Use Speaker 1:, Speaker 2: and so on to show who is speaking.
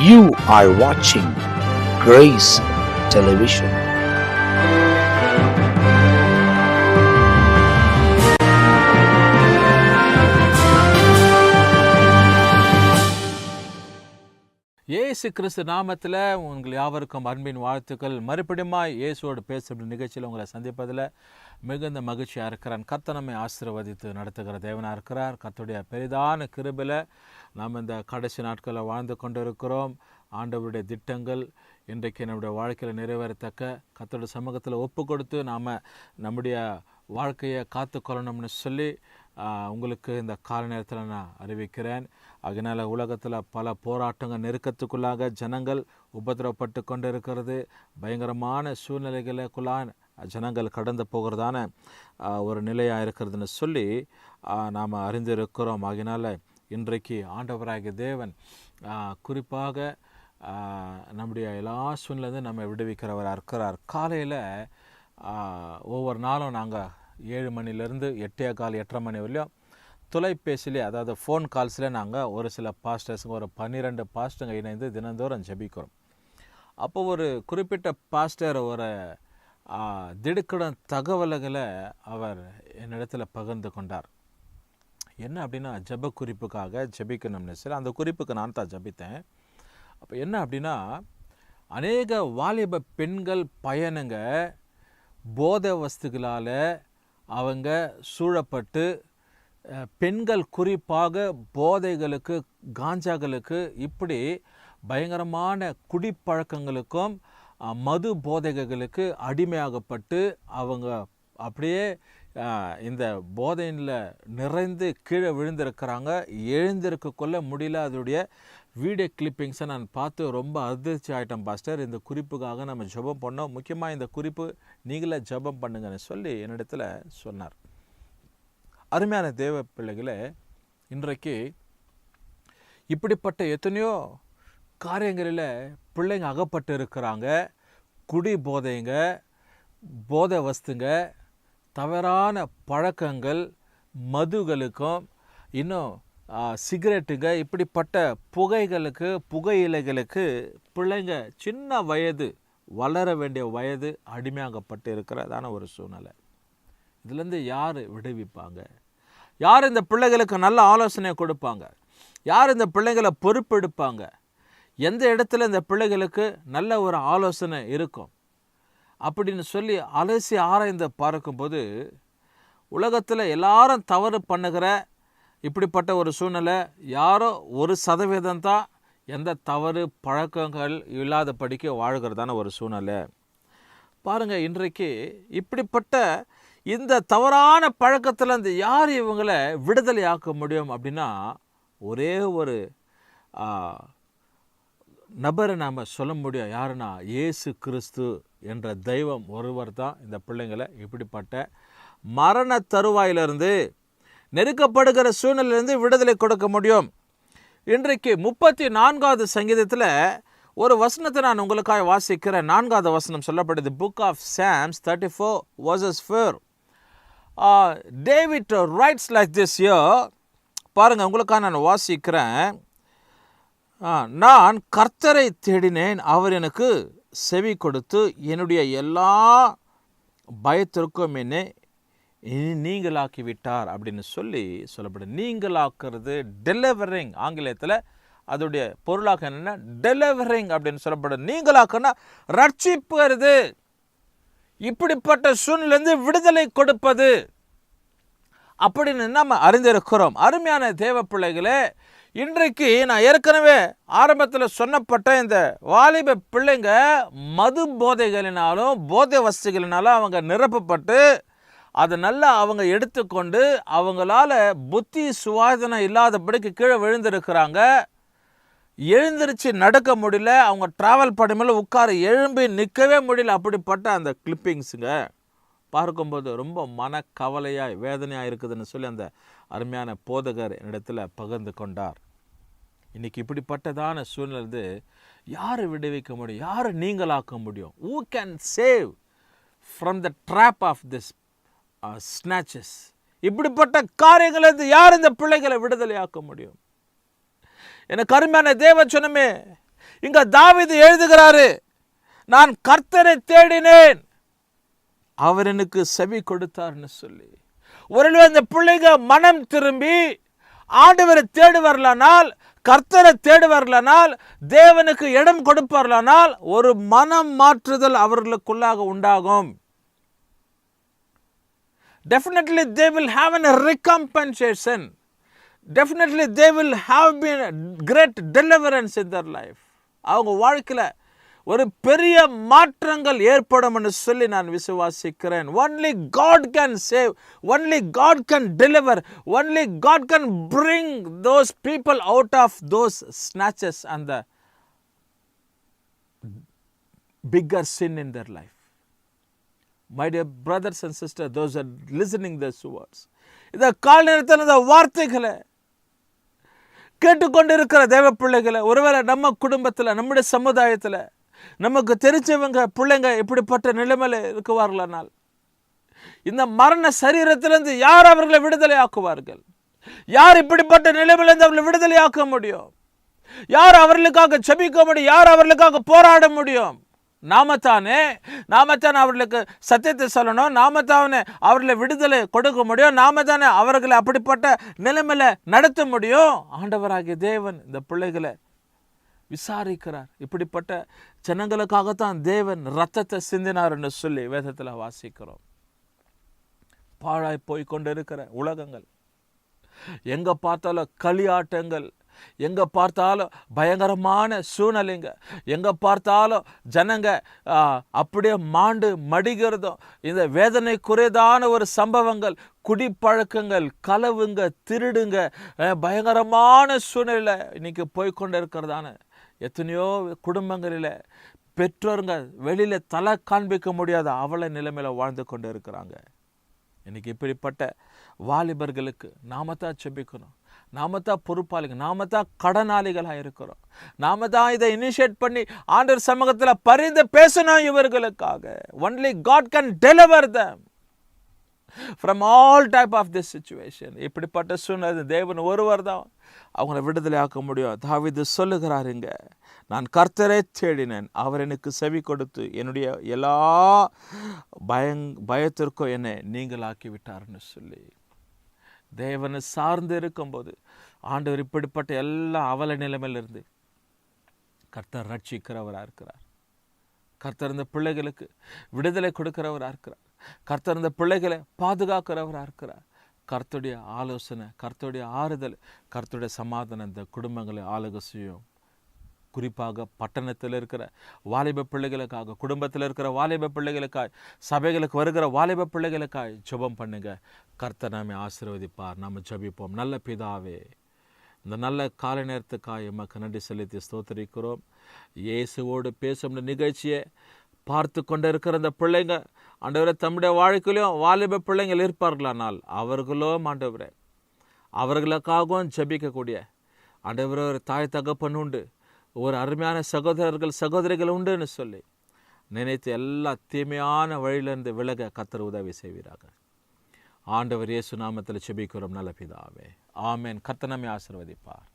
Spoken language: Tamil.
Speaker 1: You are watching Grace Television.
Speaker 2: இயேசு கிறிஸ்து நாமத்தில் உங்கள் யாவருக்கும் அன்பின் வாழ்த்துக்கள். மறுபடியுமாய் இயேசுவோடு பேசுகிற நிகழ்ச்சியில் உங்களை சந்திப்பதில் மிகுந்த மகிழ்ச்சியாக இருக்கிறான். கர்த்தர் நம்மை ஆசீர்வதித்து நடத்துகிற தேவனாக இருக்கிறார். கர்த்தருடைய பெரிதான கிருபையில் நாம் இந்த கடைசி நாட்களில் வாழ்ந்து கொண்டு இருக்கிறோம். ஆண்டவருடைய திட்டங்கள் இன்றைக்கு நம்முடைய வாழ்க்கையில் நிறைவேறத்தக்க கர்த்தருடைய சமூகத்தில் ஒப்பு கொடுத்து நாம் நம்முடைய வாழ்க்கையை காத்துக்கொள்ளணும்னு சொல்லி உங்களுக்கு இந்த கால நேரத்தில் நான் அறிவிக்கிறேன். அதனால் உலகத்தில் பல போராட்டங்கள் நெருக்கத்துக்குள்ளாக ஜனங்கள் உபதிரவப்பட்டு கொண்டு இருக்கிறது. பயங்கரமான சூழ்நிலைகளுக்குள்ளாக ஜனங்கள் கடந்து போகிறதான ஒரு நிலையாக இருக்கிறதுன்னு சொல்லி நாம் அறிந்திருக்கிறோம். அதனால் இன்றைக்கு ஆண்டவராகிய தேவன் குறிப்பாக நம்முடைய எல்லா சூழ்நிலையும் நம்ம விடுவிக்கிறவராக இருக்கிறார். காலையில் ஒவ்வொரு நாளும் நாங்கள் 7 மணிலேருந்து 8:15 மணி வரையும் தொலைபேசியிலே, அதாவது ஃபோன் கால்ஸில் நாங்கள் ஒரு சில பாஸ்டர்ஸுங்க, ஒரு 12 பாஸ்டருங்க இணைந்து தினந்தோறும் ஜெபிக்கிறோம். அப்போ ஒரு குறிப்பிட்ட பாஸ்டர் ஒரு திடுக்கிடும் தகவல்களை அவர் என்னிடத்தில் பகிர்ந்து கொண்டார். என்ன அப்படின்னா, ஜெப குறிப்புக்காக ஜெபிக்கணும்னு சரி, அந்த குறிப்புக்கு நான் தான் ஜெபித்தேன். அப்போ என்ன அப்படின்னா, அநேக வாலிப பெண்கள் பையனுங்க போதை வஸ்துகளால் அவங்க சூழப்பட்டு, பெண்கள் குறிப்பாக போதைகளுக்கு, காஞ்சாக்களுக்கு, இப்படி பயங்கரமான குடிப்பழக்கங்களுக்கும் மது போதைகளுக்கு அடிமையாகப்பட்டு அவங்க அப்படியே இந்த போதையில் நிறைந்து கீழே விழுந்திருக்கிறாங்க. எழுந்திருக்க கொள்ள முடியல. அதோடைய வீடியோ கிளிப்பிங்ஸை நான் பார்த்து ரொம்ப அதிர்ச்சி ஆகிட்டேன். பாஸ்டர், இந்த குறிப்புக்காக நம்ம ஜெபம் பண்ணோம், முக்கியமாக இந்த குறிப்பு நீங்களே ஜெபம் பண்ணுங்கன்னு சொல்லி என்னிடத்தில் சொன்னார். அருமையான தேவ பிள்ளைகளே, இன்றைக்கு இப்படிப்பட்ட எத்தனையோ காரியங்களில் பிள்ளைங்க அகப்பட்டு இருக்கிறாங்க. குடி போதைங்க, போதை வஸ்துங்க, தவறான பழக்கங்கள், மதுகளுக்கும் இன்னும் சிகரெட்டுங்க, இப்படிப்பட்ட புகையிலைகளுக்கு பிள்ளைங்க சின்ன வயது, வளர வேண்டிய வயது அடிமையாகப்பட்டு இருக்கிறதான ஒரு சூழ்நிலை. இதுலேருந்து யார் விடுவிப்பாங்க? யார் இந்த பிள்ளைகளுக்கு நல்ல ஆலோசனை கொடுப்பாங்க? யார் இந்த பிள்ளைகளை பொறுப்பெடுப்பாங்க? எந்த இடத்துல இந்த பிள்ளைகளுக்கு நல்ல ஒரு ஆலோசனை இருக்கும் அப்படின்னு சொல்லி அலசி ஆராய்ந்து பார்க்கும்போது, உலகத்தில் எல்லாரும் தவறு பண்ணுகிற இப்படிப்பட்ட ஒரு சூழ்நிலை, யாரோ 1% தான் எந்த தவறு பழக்கங்கள் இல்லாதபடிக்கு வாழ்கிறதான ஒரு சூழ்நிலை. பாருங்கள், இன்றைக்கு இப்படிப்பட்ட இந்த தவறான பழக்கத்தில் இந்த யார் இவங்களை விடுதலை ஆக்க முடியும் அப்படின்னா, ஒரே ஒரு நபரை நாம் சொல்ல முடியும். யாருன்னா, இயேசு கிறிஸ்து என்ற தெய்வம் ஒருவர் தான் இந்த பிள்ளைங்களை இப்படிப்பட்ட மரண தருவாயிலிருந்து, நெருக்கப்படுகிற சூழ்நிலையிலிருந்து விடுதலை கொடுக்க முடியும். இன்றைக்கு 34வது சங்கீதத்தில் ஒரு வசனத்தை நான் உங்களுக்காக வாசிக்கிறேன். 4வது வசனம் சொல்லப்படுது. Book of Psalms 34 verses 4. David writes like this here. பாருங்கள், உங்களுக்காக நான் வாசிக்கிறேன். நான் கர்த்தரை தேடினேன், அவர் எனக்கு செவி கொடுத்து என்னுடைய எல்லா பயத்திற்கும் என்னை நீங்களாக்கி விட்டார் அப்படின்னு சொல்லப்படுது. நீங்களாக்குறது டெலிவரிங், ஆங்கிலத்தில் அதோடைய பொருளாக என்னென்னா டெலிவரிங் அப்படின்னு சொல்லப்படுது. நீங்களாக்குன்னா ரட்சிப்புறது, இப்படிப்பட்ட சூழ்நிலையிலிருந்து விடுதலை கொடுப்பது அப்படின்னு நம்ம அறிந்திருக்கிறோம். அருமையான தேவ பிள்ளைகளே, இன்றைக்கு நான் ஏற்கனவே ஆரம்பத்தில் சொன்னப்பட்ட இந்த வாலிப பிள்ளைங்க மது போதைகளினாலும் போதை வஸ்துகளினாலும் அவங்க நிரப்பப்பட்டு, அதை நல்லா அவங்க எடுத்துக்கொண்டு அவங்களால புத்தி சுவாதனம் இல்லாதபடிக்கு கீழே விழுந்திருக்கிறாங்க. எழுந்திருச்சு நடக்க முடியல, அவங்க ட்ராவல் பண்ணும்போது உட்கார எழும்பி நிற்கவே முடியல. அப்படிப்பட்ட அந்த கிளிப்பிங்ஸுங்க பார்க்கும்போது ரொம்ப மனக்கவலையாய் வேதனையாக இருக்குதுன்னு சொல்லி அந்த அருமையான போதகர் என்னிடத்தில் பகிர்ந்து கொண்டார். இன்றைக்கி இப்படிப்பட்டதான சூழ்நிலை யார் விடுவிக்க முடியும்? யார் நீங்களாக்க முடியும்? Who can save from the trap of this snatches? இப்படிப்பட்ட காரியங்களிலிருந்து யார் இந்த பிள்ளைகளை விடுதலையாக்க முடியும்? எனக்கு அருமையான தேவ சொன்னமே, இங்க தாவீது எழுதுகிறாரு, நான் கர்த்தரை தேடினேன், அவர் எனக்கு செவி கொடுத்தார்னு சொல்லி. ஒருவேளை இந்த பிள்ளைங்க மனம் திரும்பி ஆண்டவரை தேடுவார்களானால், கர்த்தரை தேடுவார்களானால், தேவனுக்கு இடம் கொடுப்பார்களானால், ஒரு மனம் மாற்றுதல் அவர்களுக்குள்ளாக உண்டாகும். Definitely they will have a recompensation. Definitely they will have been great deliverance in their life. அவங்க வாழ்க்கையில ஒரு பெரிய மாற்றங்கள் ஏற்படும் என்று சொல்லி நான் விசுவாசிக்கிறேன். Only God can save, only God can deliver, only God can bring those people out of those snatches and the bigger sin in their life. My dear brothers and sisters, those are listening these words, இந்த கால நேரத்தில் இந்த வார்த்தைகளை கேட்டுக்கொண்டிருக்கிற தேவ பிள்ளைகளை, ஒருவேளை நம்ம குடும்பத்தில், நம்முடைய சமுதாயத்தில் நமக்கு தெரிஞ்சவங்க பிள்ளைங்க இப்படிப்பட்ட நிலைமையில இருக்குவார்களானால், இந்த மரண சரீரத்திலிருந்து யார் அவர்களை விடுதலை ஆக்குவார்கள்? யார் இப்படிப்பட்ட நிலைமையிலிருந்து அவர்களை விடுதலை ஆக்க முடியும்? யார் அவர்களுக்காக ஜெபிக்க முடியும்? யார் அவர்களுக்காக போராட முடியும்? நாமத்தானே அவர்களுக்கு சத்தியத்தை சொல்லணும், நாமத்தானே அவர்களை விடுதலை கொடுக்க முடியும், நாமத்தானே அவர்களை அப்படிப்பட்ட நிலைமையில நடத்த முடியும். ஆண்டவராகிய தேவன் இந்த பிள்ளைகளை விசாரிக்கிறார். இப்படிப்பட்ட ஜனங்களுக்காகத்தான் தேவன் ரத்தத்தை சிந்தினார் என்று சொல்லி வேதத்தில் வாசிக்கிறோம். பாழாய் போய்கொண்டிருக்கிற உலகங்கள், எங்க பார்த்தாலும் களியாட்டங்கள், எங்க பார்த்தாலும் பயங்கரமான சூழ்நிலைங்க, எங்க பார்த்தாலும் ஜனங்க அப்படியே மாண்டு மடிகிறதும், இந்த வேதனைக்குரியதான ஒரு சம்பவங்கள், குடிப்பழக்கங்கள், களவுங்க, திருடுங்க, பயங்கரமான சூழ்நிலை இன்னைக்கு போய்கொண்டு இருக்கிறதான எத்தனையோ குடும்பங்களில் பெற்றோருங்க வெளியில தலை காண்பிக்க முடியாத அவல நிலைமையில வாழ்ந்து கொண்டு இருக்கிறாங்க. இன்னைக்கு இப்படிப்பட்ட வாலிபர்களுக்கு நாம தான் ஜெபிக்கணும், நாம தான் பொறுப்பாளிங்க, நாம தான் கடனாளிகளாக இருக்கிறோம், நாம தான் இதை இனிஷியேட் பண்ணி ஆண்டவர் சமூகத்தில் பரிந்து பேசணும் இவர்களுக்காக. Only God can deliver them from all type of this situation. இப்படிப்பட்ட சூழ்நிலை தேவன் ஒருவர் தான் அவங்களை விடுதலை ஆக்க முடியும். தாவீது சொல்லுகிறாருங்க, நான் கர்த்தரை தேடினேன், அவர் எனக்கு செவி கொடுத்து என்னுடைய எல்லா பயத்திற்கும் என்னை நீங்களாக்கி விட்டார்னு சொல்லி. தேவனை சார்ந்து இருக்கும்போது ஆண்டவர் இப்படிப்பட்ட எல்லா அவல நிலைமையிலிருந்து கர்த்தர் ரட்சிக்கிறவராக இருக்கிறார். கர்த்தர் இந்த பிள்ளைகளுக்கு விடுதலை கொடுக்கிறவராக இருக்கிறார். கர்த்தர் இந்த பிள்ளைகளை பாதுகாக்கிறவராக இருக்கிறார். கர்த்தருடைய ஆலோசனை, கர்த்தருடைய ஆறுதல், கர்த்தருடைய சமாதானம் இந்த குடும்பங்களை ஆளுகை செய்யும். குறிப்பாக பட்டணத்தில் இருக்கிற வாலிப பிள்ளைகளுக்காக, குடும்பத்தில் இருக்கிற வாலிப பிள்ளைகளுக்காய், சபைகளுக்கு வருகிற வாலிப பிள்ளைகளுக்காய் ஜெபம் பண்ணுங்க. கர்த்தர் நாமே ஆசீர்வதிப்பார். நாம் ஜெபிப்போம். நல்ல பிதாவே, இந்த நல்ல காலை நேரத்துக்காய் எமக்கு நன்றி செலுத்தி ஸ்தோத்திரிக்கிறோம். இயேசுவோடு பேசும் நிகழ்ச்சியை பார்த்து கொண்டு இருக்கிற இந்த பிள்ளைங்க ஆண்டவரே, தம்முடைய வாழ்க்கையிலும் வாலிப பிள்ளைங்கள் இருப்பார்களானால் அவர்களும் ஆண்டவரே அவர்களுக்காகவும் ஜெபிக்கக்கூடிய ஆண்டவரே ஒரு தாய் தகப்பன் உண்டு, ஒரு அருமையான சகோதரர்கள் சகோதரிகள் உண்டுன்னு சொல்லி நினைத்து எல்லா தீமையான வழியிலிருந்து விலக கர்த்தர் உதவி செய்வீராக. ஆண்டவர் இயேசு நாமத்தில் ஜெபிக்கிறோம் நல்ல பிதாவே, ஆமென். கர்த்தர் நம்மை ஆசீர்வதிப்பார்.